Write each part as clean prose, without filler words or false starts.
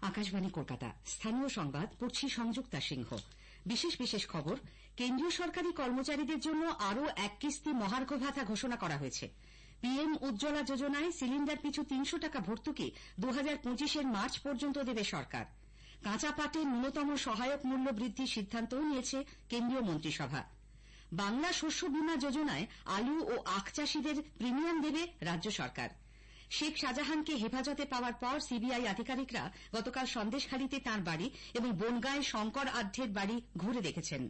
আকাশবাণী কলকাতা, স্থানীয় সংবাদ পড়ছি সংযুক্তা সিংহ। বিশেষ খবর, কেন্দ্রীয় সরকারি কর্মচারীদের জন্য আরও এক কিস্তি মহার্ঘ ভাতা ঘোষণা করা হয়েছে। পিএম উজ্জ্বলা যোজনায় সিলিন্ডার পিছু ৩০০ টাকা ভর্তুকি ২০২৫ মার্চ পর্যন্ত দেবে সরকার। কাঁচা পাটের ন্যূনতম সহায়ক মূল্য বৃদ্ধির সিদ্ধান্তও নিয়েছে কেন্দ্রীয় মন্ত্রিসভা। বাংলা শস্য বীমা যোজনায় আলু ও আখ চাষীদের প্রিমিয়াম দেবে রাজ্য সরকার। শেখ শাহজাহানকে হেফাজতে পাওয়ার পর সিবিআই আধিকারিকরা গতকাল সন্দেশখালীতে তাঁর বাড়ি এবং বনগাঁয় শঙ্কর আঢ্যের বাড়ি ঘুরে দেখেছেন।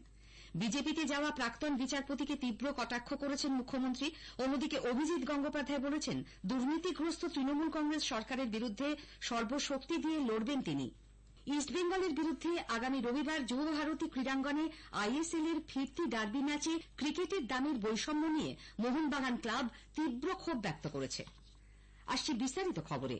বিজেপিতে যাওয়া প্রাক্তন বিচারপতিকে তীব্র কটাক্ষ করেছেন মুখ্যমন্ত্রী। অন্যদিকে অভিজিৎ গঙ্গোপাধ্যায় বলেছেন, দুর্নীতিগ্রস্ত তৃণমূল কংগ্রেস সরকারের বিরুদ্ধে সর্বশক্তি দিয়ে লড়বেন তিনি। ইস্টবেঙ্গলের বিরুদ্ধে আগামী রবিবার যুবভারতী ক্রীড়াঙ্গনে আইএসএল এর ফিরতি ডার্বি ম্যাচে ক্রিকেটের দামের বৈষম্য নিয়ে মোহনবাগান ক্লাব তীব্র ক্ষোভ ব্যক্ত করেছে। আসছে বিস্তারিত খবরে।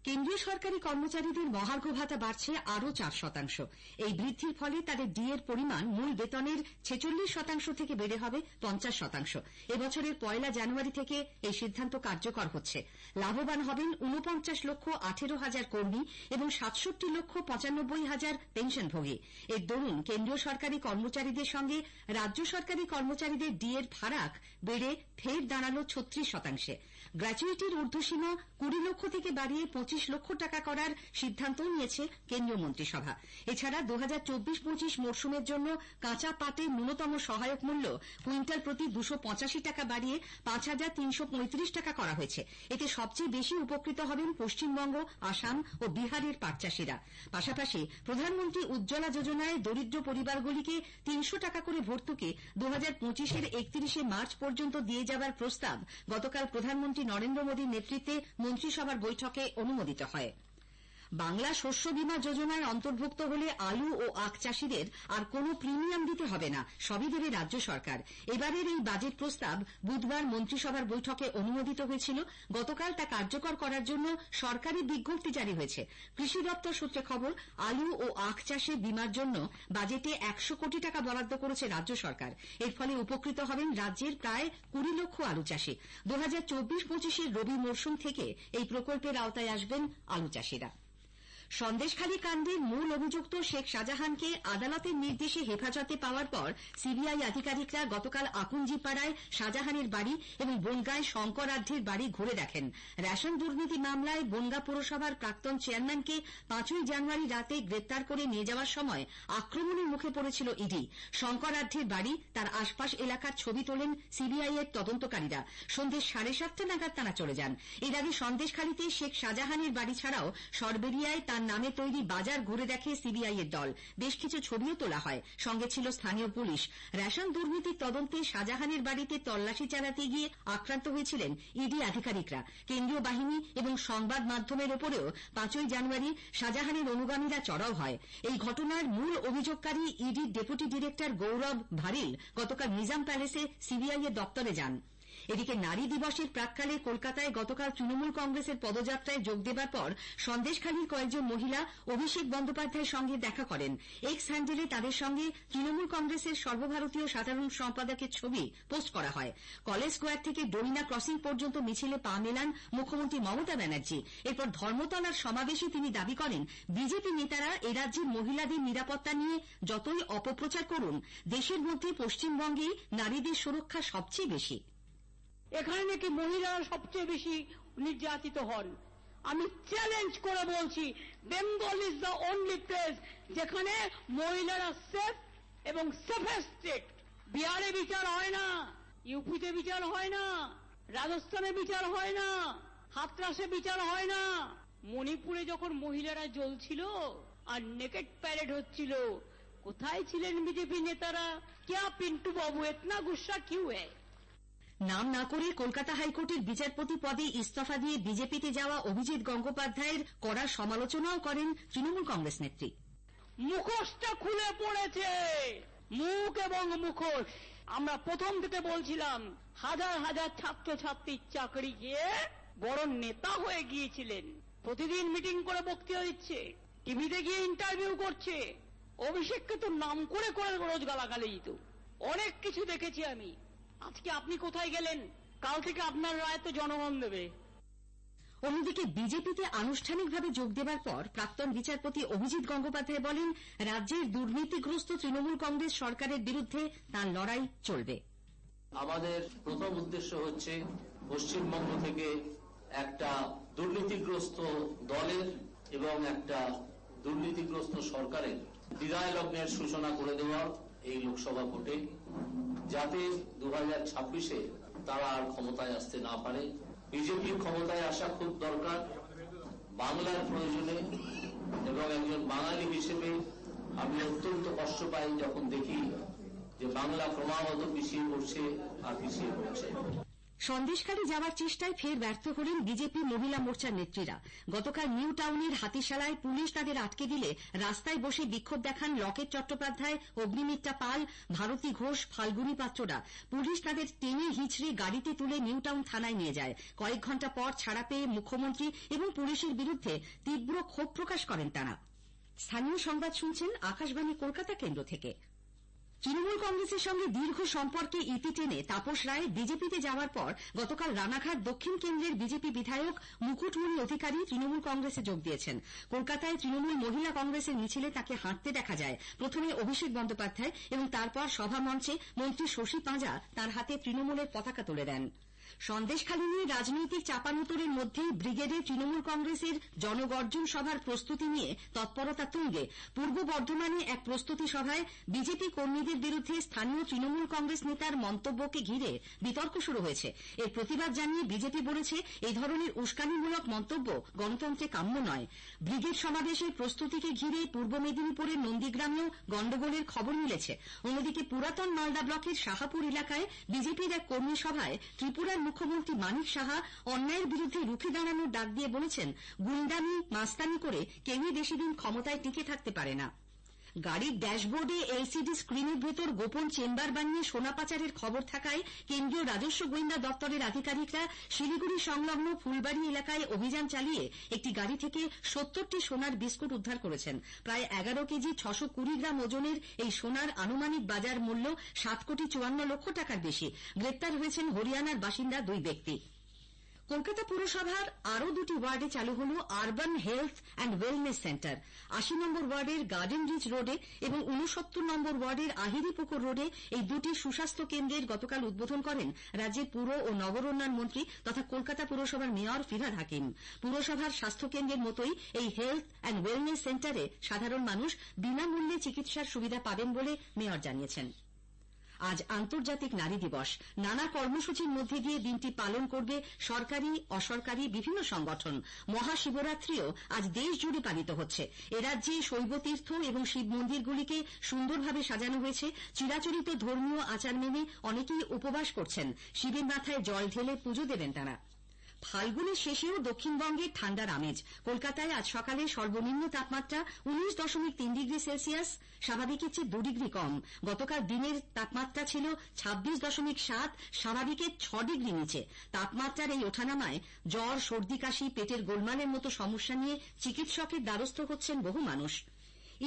কেন্দ্রীয় সরকারি কর্মচারীদের মহার্ঘ ভাতা বাড়ছে আরও 4%। এই বৃদ্ধির ফলে তাদের ডিএর পরিমাণ মূল বেতনের 46% থেকে বেড়ে হবে 50%। এবছরের 1 জানুয়ারি থেকে এই সিদ্ধান্ত কার্যকর হচ্ছে। লাভবান হবেন 49,18,000 কর্মী এবং 67,95,000 পেনশনভোগী। এর দরুন কেন্দ্রীয় সরকারি কর্মচারীদের সঙ্গে রাজ্য সরকারি কর্মচারীদের ডিএর ফারাক বেড়ে ফের দাঁড়ালো 36%। গ্র্যাচুইটির ঊর্ধ্বসীমা 20 লক্ষ থেকে বাড়িয়ে 25 লক্ষ টাকা করার সিদ্ধান্ত নিয়েছে কেন্দ্রীয় মন্ত্রিসভা। এছাড়া 2024-25 মরশুমের জন্য কাঁচা পাটের ন্যূনতম সহায়ক মূল্য কুইন্টাল প্রতি 285 টাকা বাড়িয়ে 5,335 টাকা করা হয়েছে। এতে সবচেয়ে বেশি উপকৃত হবেন পশ্চিমবঙ্গ, আসাম ও বিহারের পাট চাষীরা। পাশাপাশি প্রধানমন্ত্রী উজ্জ্বলা যোজনায় দরিদ্র পরিবারগুলিকে 300 টাকা করে ভর্তুকি 2025-এর 31 মার্চ পর্যন্ত দিয়ে যাওয়ার প্রস্তাব গতকাল প্রধানমন্ত্রী নরেন্দ্র মোদীর নেতৃত্বে মন্ত্রিসভার বৈঠকে অনুমোদিত হয়। বাংলা শস্য বীমা যোজনায় অন্তর্ভুক্ত হলে আলু ও আখ চাষীদের আর কোনো প্রিমিয়াম দিতে হবে না, সবই দেবে রাজ্য সরকার। এবারের এই বাজেট প্রস্তাব বুধবার মন্ত্রিসভার বৈঠকে অনুমোদিত হয়েছিল। গতকাল তা কার্যকর করার জন্য সরকারি বিজ্ঞপ্তি জারি হয়েছে। কৃষি দপ্তর সূত্রে খবর, আলু ও আখ চাষে বীমার জন্য বাজেটে 100 কোটি টাকা বরাদ্দ করেছে রাজ্য সরকার। এর ফলে উপকৃত হবেন রাজ্যের প্রায় 20 লক্ষ আলু চাষী। 2024-25-এর রবি মরশুম থেকে এই প্রকল্পের আওতায় আসবেন আলু চাষীরা। সন্দেশখালী কাণ্ডের মূল অভিযুক্ত শেখ শাহজাহানকে আদালতের নির্দেশে হেফাজতে পাওয়ার পর সিবিআই আধিকারিকরা গতকাল আকুঞ্জিপাড়ায় শাহজাহানের বাড়ি এবং বনগাঁয় শঙ্কর আঢ্যের বাড়ি ঘুরে দেখেন। রেশন দুর্নীতি মামলায় বনগাঁ পুরসভার প্রাক্তন চেয়ারম্যানকে 5 জানুয়ারি রাতে গ্রেপ্তার করে নিয়ে যাওয়ার সময় আক্রমণের মুখে পড়েছিল ইডি। শঙ্কর আঢ্যের বাড়ি, তার আশপাশ এলাকার ছবি তোলেন সিবিআই এর তদন্তকারীরা। সন্ধ্যে 7:30 নাগাদ তারা চলে যান। এর আগে সন্দেশখালীতে শেখ শাহজাহানের বাড়ি ছাড়াও সরবেরিয়ায় তার নামে তৈরি বাজার ঘুরে দেখে সিবিআই এর দল। বেশ কিছু ছবিও তোলা হয়, সঙ্গে ছিল স্থানীয় পুলিশ। রেশন দুর্নীতির তদন্তে শাহজাহানের বাড়িতে তল্লাশি চালাতে গিয়ে আক্রান্ত হয়েছিলেন ইডি আধিকারিকরা। কেন্দ্রীয় বাহিনী এবং সংবাদ মাধ্যমের ওপরেও 5 জানুয়ারি শাহজাহানের অনুগামীরা চড়াও হয়। এই ঘটনার মূল অভিযোগকারী ইডির ডেপুটি ডিরেক্টর গৌরব ভারিল গতকাল নিজাম প্যালেসে সিবিআই এর দপ্তরে যান। এদিকে নারী দিবসের প্রাক্কালে কলকাতায় গতকাল তৃণমূল কংগ্রেসের পদযাত্রায় যোগ দেবার পর সন্দেশখালীর কয়েকজন মহিলা অভিষেক বন্দ্যোপাধ্যায়ের সঙ্গে দেখা করেন। এক্স হ্যান্ডেলে তাদের সঙ্গে তৃণমূল কংগ্রেসের সর্বভারতীয় সাধারণ সম্পাদকের ছবি পোস্ট করা হয়। কলেজ স্কোয়ার থেকে ডরিনা ক্রসিং পর্যন্ত মিছিলে পা মেলান মুখ্যমন্ত্রী মমতা ব্যানার্জি। এরপর ধর্মতলার সমাবেশে তিনি দাবি করেন, বিজেপি নেতারা এরাজ্যের মহিলাদের নিরাপত্তা নিয়ে যতই অপপ্রচার করুন, দেশের মধ্যে পশ্চিমবঙ্গেই নারীদের সুরক্ষা সবচেয়ে বেশি। এখানে নাকি মহিলারা সবচেয়ে বেশি নির্যাতিত হন। আমি চ্যালেঞ্জ করে বলছি, Bengal is the only place যেখানে মহিলারা সেফ এবং সেফেস্ট স্টেট। বিহারে বিচার হয় না, ইউপিতে বিচার হয় না, রাজস্থানে বিচার হয় না, হাতরাসে বিচার হয় না। মণিপুরে যখন মহিলারা জ্বলছিল আর নেকেট প্যারেড হচ্ছিল, কোথায় ছিলেন বিজেপি নেতারা? क्या पिंटू बाबू इतना गुस्सा क्यों है? নাম না করে কলকাতা হাইকোর্টের বিচারপতি পদে ইস্তফা দিয়ে বিজেপিতে যাওয়া অভিজিৎ গঙ্গোপাধ্যায়ের কড়া সমালোচনাও করেন তৃণমূল কংগ্রেস নেত্রী। মুখোশটা খুলে পড়েছে, মুখ এবং মুখোশ। আমরা প্রথম থেকে বলছিলাম, হাজার হাজার ছাত্রছাত্রীর চাকরি গিয়ে বড় নেতা হয়ে গিয়েছিলেন। প্রতিদিন মিটিং করে বক্তৃতা দিচ্ছে, টিভিতে গিয়ে ইন্টারভিউ করছে। অভিষেককে তো নাম করে করে রোজ গালাগালি দিত। অনেক কিছু দেখেছি আমি। আজকে আপনি কোথায় গেলেন? কাল থেকে আপনার রায় তো জনগণ দেবে। অন্যদিকে বিজেপিতে আনুষ্ঠানিকভাবে যোগ দেবার পর প্রাক্তন বিচারপতি অভিজিৎ গঙ্গোপাধ্যায় বলেন, রাজ্যের দুর্নীতিগ্রস্ত তৃণমূল কংগ্রেস সরকারের বিরুদ্ধে তাঁর লড়াই চলবে। আমাদের প্রথম উদ্দেশ্য হচ্ছে পশ্চিমবঙ্গ থেকে একটা দুর্নীতিগ্রস্ত দলের এবং একটা দুর্নীতিগ্রস্ত সরকারের বিদায় লগ্নের সূচনা করে দেওয়া এই লোকসভা ভোটে, যাতে 2026-এ তারা আর ক্ষমতায় আসতে না পারে। বিজেপির ক্ষমতায় আসা খুব দরকার বাংলার প্রয়োজনে, এবং একজন বাঙালি হিসেবে আমি অত্যন্ত কষ্ট পাই যখন দেখি যে বাংলা ক্রমাগত পিছিয়ে পড়ছে আর পিছিয়ে পড়ছে। সন্দেশখালী যাওয়ার চেষ্টায় ফের ব্যর্থ হলেন বিজেপি মহিলা মোর্চার নেত্রীরা। গতকাল নিউ টাউনের হাতিশালায় পুলিশ তাদের আটকে দিলে রাস্তায় বসে বিক্ষোভ দেখান লকেট চট্টোপাধ্যায়, অগ্নিমিত্রা পাল, ভারতী ঘোষ, ফাল্গুনী পাত্ররা। পুলিশ তাদের টেনে হিঁচড়ে গাড়িতে তুলে নিউ টাউন থানায় নিয়ে যায়। কয়েক ঘণ্টা পর ছাড়া পেয়ে মুখ্যমন্ত্রী এবং পুলিশের বিরুদ্ধে তীব্র ক্ষোভ প্রকাশ করেন তাঁরা। স্থানীয় সংবাদ শুনছেন আকাশবাণী কলকাতা কেন্দ্র থেকে। তৃণমূল কংগ্রেসের সঙ্গে দীর্ঘ সম্পর্কে ইতি টেনে তাপস রায় বিজেপিতে যাওয়ার পর গতকাল রানাঘাট দক্ষিণ কেন্দ্রের বিজেপি বিধায়ক মুকুটমণি অধিকারী তৃণমূল কংগ্রেসে যোগ দিয়েছেন। কলকাতায় তৃণমূল মহিলা কংগ্রেসের মিছিলে তাকে হাঁটতে দেখা যায়। প্রথমে অভিষেক বন্দ্যোপাধ্যায় এবং তারপর সভামঞ্চে মন্ত্রী শশী পাঁজা তাঁর হাতে তৃণমূলের পতাকা তুলে দেন। সন্দেশখালী নিয়ে রাজনৈতিক চাপানুতোরের মধ্যেই ব্রিগেডে তৃণমূল কংগ্রেসের জনগর্জন সভার প্রস্তুতি নিয়ে তৎপরতা তুঙ্গে। পূর্ব বর্ধমানে এক প্রস্তুতি সভায় বিজেপি কর্মীদের বিরুদ্ধে স্থানীয় তৃণমূল কংগ্রেস নেতার মন্তব্যকে ঘিরে বিতর্ক শুরু হয়েছে। এর প্রতিবাদ জানিয়ে বিজেপি বলেছে, এই ধরনের উস্কানিমূলক মন্তব্য গণতন্ত্রে কাম্য নয়। ব্রিগেড সমাবেশের প্রস্তুতিকে ঘিরে পূর্ব মেদিনীপুরের নন্দীগ্রামেও গন্ডগোলের খবর মিলেছে। অন্যদিকে পুরাতন মালদা ব্লকের শাহাপুর এলাকায় বিজেপির এক কর্মী সভায় ত্রিপুরার মুখ্যমন্ত্রী মানিক সাহা অন্যায়ের বিরুদ্ধে রুখে দাঁড়ানোর ডাক দিয়ে বলেছেন, গুন্ডামি মাস্তানি করে কেউই বেশিদিন ক্ষমতায় টিকে থাকতে পারে না। গাড়ির ড্যাশবোর্ডে এলসিডি স্ক্রিনের ভেতর গোপন চেম্বার বানিয়ে সোনা পাচারের খবর থাকায় কেন্দ্রীয় রাজস্ব গোয়েন্দা দপ্তরের আধিকারিকরা শিলিগুড়ি সংলগ্ন ফুলবাড়ি এলাকায় অভিযান চালিয়ে একটি গাড়ি থেকে 70টি সোনার বিস্কুট উদ্ধার করেছেন। প্রায় 11 কেজি 620 গ্রাম ওজনের এই সোনার আনুমানিক বাজার মূল্য 7,54,00,000 টাকার বেশি। গ্রেপ্তার হয়েছেন হরিয়ানার বাসিন্দা 2 ব্যক্তি। কলকাতা পুরসভার আরও 2টি ওয়ার্ডে চালু হল urban health and wellness centre. 80 নম্বর ওয়ার্ডের গার্ডেন রিচ রোডে এবং 69 নম্বর ওয়ার্ডের আহিরিপুকুর রোডে এই 2টি সুস্বাস্থ্য কেন্দ্রের গতকাল উদ্বোধন করেন রাজ্যের পুর ও নগর উন্নয়ন মন্ত্রী তথা কলকাতা পুরসভার মেয়র ফিরহাদ হাকিম। পুরসভার স্বাস্থ্যকেন্দ্রের মতোই এই হেলথ অ্যান্ড ওয়েলনেস সেন্টারে সাধারণ মানুষ বিনামূল্যে চিকিৎসার সুবিধা পাবেন বলে মেয়র জানিয়েছেন। আজ আন্তর্জাতিক নারী দিবস। নানা কর্মসূচির মধ্যে দিয়ে দিনটি পালন করবে সরকারি অসরকারি বিভিন্ন সংগঠন। মহাশিবরাত্রিও আজ দেশ জুড়ে পালিত হচ্ছে। এরাজ্যে শৈবতীর্থ এবং শিব মন্দিরগুলিকে সুন্দরভাবে সাজানো হয়েছে। চিরাচরিত ধর্মীয় আচার মেনে অনেকেই উপবাস করছেন। শিবের মাথায় জল ঢেলে পুজো দেবেন তাঁরা। ফাল্গুনের শেষেও দক্ষিণবঙ্গের ঠান্ডার আমেজ। কলকাতায় আজ সকালে সর্বনিম্ন তাপমাত্রা 19.3 ডিগ্রি সেলসিয়াস, স্বাভাবিকের চেয়ে 2 ডিগ্রি কম। গতকাল দিনের তাপমাত্রা ছিল 26.7, স্বাভাবিকের 6 ডিগ্রি নিচে। তাপমাত্রার এই ওঠানামায় জ্বর, সর্দি, কাশি, পেটের গোলমালের মতো সমস্যা নিয়ে চিকিৎসকের দ্বারস্থ হচ্ছেন বহু মানুষ।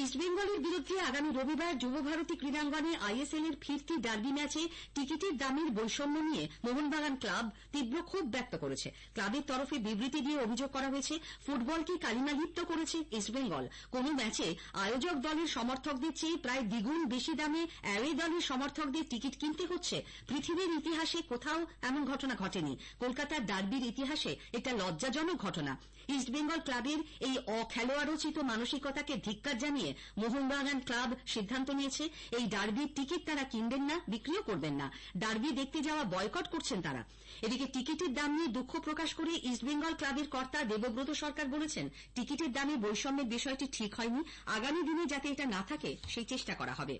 ইস্টবেঙ্গলের বিরুদ্ধে আগামী রবিবার যুবভারতী ক্রীড়াঙ্গনে আইএসএল এর ফিরতি ডার্বি ম্যাচে টিকিটের দামের বৈষম্য নিয়ে মোহনবাগান ক্লাব তীব্র ক্ষোভ ব্যক্ত করেছে। ক্লাবের তরফে বিবৃতি দিয়ে অভিযোগ করা হয়েছে, ফুটবলকে কালিমালিপ্ত করেছে ইস্টবেঙ্গল। কোন ম্যাচে আয়োজক দলের সমর্থকদের চেয়ে প্রায় দ্বিগুণ বেশি দামে অ্যাওয়ে দলের সমর্থকদের টিকিট কিনতে হচ্ছে। পৃথিবীর ইতিহাসে কোথাও এমন ঘটনা ঘটেনি। কলকাতার ডার্বির ইতিহাসে এটা লজ্জাজনক ঘটনা। ইস্টবেঙ্গল ক্লাবের এই অখেলোয়াড়োচিত মানসিকতাকে ধিক্কার জানিয়ে মোহনবাগান ক্লাব সিদ্ধান্ত নিয়েছে, এই ডার্বির টিকিট তারা কিনবেন না, বিক্রিও করবেন না। ডার্বি দেখতে যাওয়া বয়কট করছেন তারা। এদিকে টিকিটের দাম নিয়ে দুঃখ প্রকাশ করে ইস্টবেঙ্গল ক্লাবের কর্তা দেবব্রত সরকার বলেছেন, টিকিটের দামে বৈষম্যের বিষয়টি ঠিক হয়নি। আগামী দিনে যাতে এটা না থাকে সেই চেষ্টা করা হবে।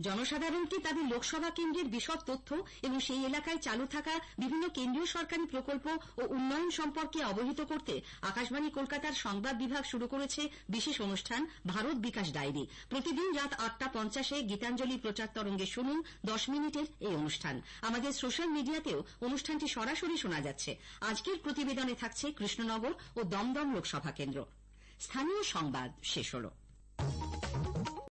জনসাধারণকে তাদের লোকসভা কেন্দ্রের বিশদ তথ্য এবং সেই এলাকায় চালু থাকা বিভিন্ন কেন্দ্রীয় সরকারি প্রকল্প ও উন্নয়ন সম্পর্কে অবহিত করতে আকাশবাণী কলকাতার সংবাদ বিভাগ শুরু করেছে বিশেষ অনুষ্ঠান ভারত বিকাশ ডায়েরি। প্রতিদিন রাত 8:50-এ গীতাঞ্জলি প্রচার তরঙ্গে শুনুন 10 মিনিটের এই অনুষ্ঠান। আমাদের সোশ্যাল মিডিয়াতেও অনুষ্ঠানটি সরাসরি শোনা যাচ্ছে। আজকের প্রতিবেদনে থাকছে কৃষ্ণনগর ও দমদম লোকসভা কেন্দ্র। স্থানীয় সংবাদ শেষ হলো।